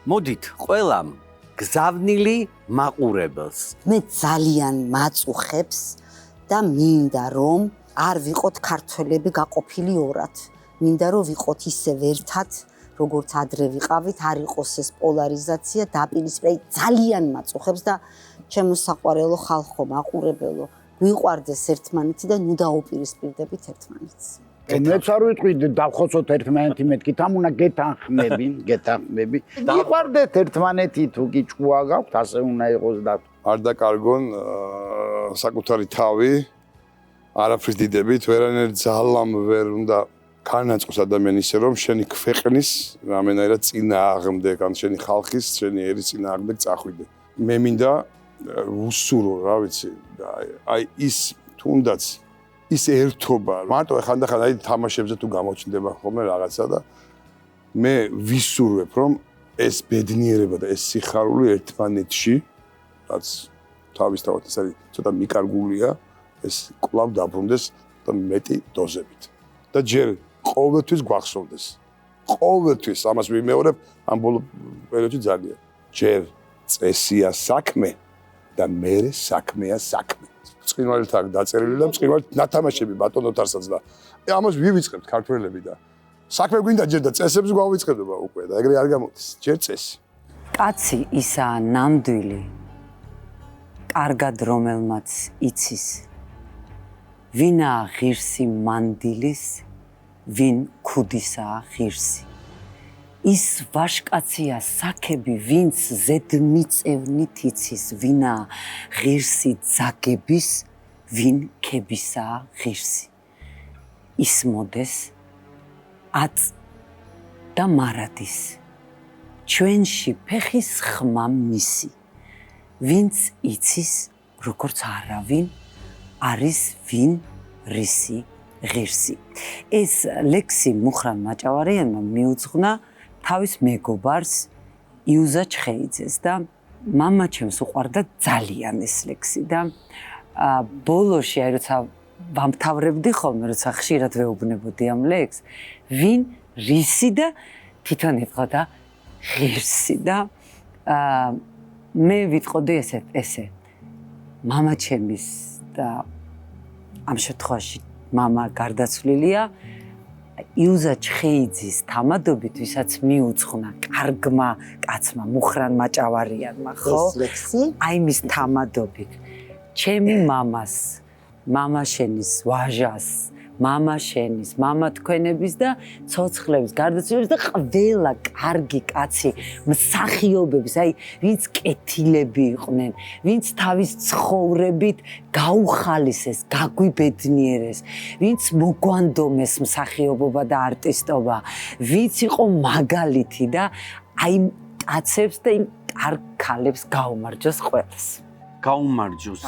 მოდით ყველამ გზავნილი მაყურებელს. მე ძალიან მაწუხებს და მინდა რომ არ ვიყოთ ქართველები გაყოფილი ორად. მინდა რომ ვიყოთ ისე ერთად, როგორც ადრე ვიყავით, არ იყოს ეს პოლარიზაცია, დაპირისპირება ძალიან მაწუხებს და ჩემო საყვარელო ხალხო, მაყურებელო, გვიყვარდეს ერთმანეთი და ნუ დაუპირისპირდებით ერთმანეთს. მეც არ ვიტყვი დავხოცოთ ერთმანეთი მეთქით, ამ უნდა გეთანხმები. იყვარდეთ ერთმანეთი თუ კი ჭკუა გაქვთ, ასე უნდა იყოს და არ დაკარგონ საკუთარი თავი, არაფრის დიდებით, ვერანაირ ძალამ ვერ უნდა განაწყოს ადამიანის რომ შენი ქვეყნის რამენაირად წინააღმდეგ, ან შენი ხალხის, შენი ერის წინააღმდეგ წახვიდე. მე მინდა უსურო, რა ვიცი, აი ის თუნდაც ის ერთობა, მარტო ხანდახან აი თამაშებზე თუ გამოჩნდება ხოლმე რაღაცა და მე ვისურვებ, რომ ეს ბედნიერება და ეს სიხარული ერთმანეთში, რაც თავისთავად ეს არის ცოტა მიკარგულია, ეს კვლავ დაბრუნდეს და მეტი დოზებით. და ჯერ ყოველთვის გვახსოვდეს. ყოველთვის ამას ვიმეორებ ამ ბოლო პერიოდში ძალიან. ჯერ წესია საქმე და მერე საქმეა საქმე. წყინვალით აქ დაწერილი და წყინვალით ნათამაშები ბატონო თარსაც და ამას ვივიწყებთ ქართველები და საქმე გვინდა ჯერ და წესებს გვავიწყდება უკვე და ეგრე არ გამოდის. ჯერ წესი. კაცი ისაა ნამდვილი, კარგად რომელმაც იცის, ვინაა ღირსი მანდილის, ვინ ქუდისაა ღირსი. ის ვაშკაცია საქები, ვინც ზედმიწევნით იცის, ვინაა ღირსი ძაგების, ვინ ქებისაა ღირსი. ისმოდეს აწ და მარადის, ჩვენში ფეხის ხმა მისი, ვინც იცის, როგორც არავინ, არის ვინ რისი ღირსი. ეს ლექსი მუხრან მაჭავარიანმა მიუძღვნა თავის მეგობარს იუზა ჩხეიძეს და მამაჩემს უყვარდა ძალიან ეს ლექსი და ბოლოში აი როცა ვამთავრებდი ხოლმე, როცა ხშირად ვეუბნებოდი ამ ლექსს, ვინ რისი და თვითონ იტყოდა ღირსი და მე ვიტყოდი ესე მამაჩემის და ამ შემთხვევაში მამა გარდაცვლილია იუზა ჩხეიძის თამადობით, ვისაც მიუძღვნა კარგმა კაცმა, მუხრან მაჭავარიანმა, ხო? ეს ლექსი? აი მის თამადობით. ჩემი მამას, მამა შენის ვაჟას, მამა შენის, მამა თქვენების და ცოცხლების გარდაცვლილების და ყველა კარგი კაცი, მსახიობების, აი ვინც კეთილები იყვნენ, ვინც თავის ცხოვრებით გაუხალისეს, გაგვიბედნიერეს, ვინც მოგვანდომეს მსახიობობა და არტისტობა, ვინც იყო მაგალითი და აი კაცებს და იმ კარგ ქალებს გაუმარჯოს ყველას. გაუმარჯოს.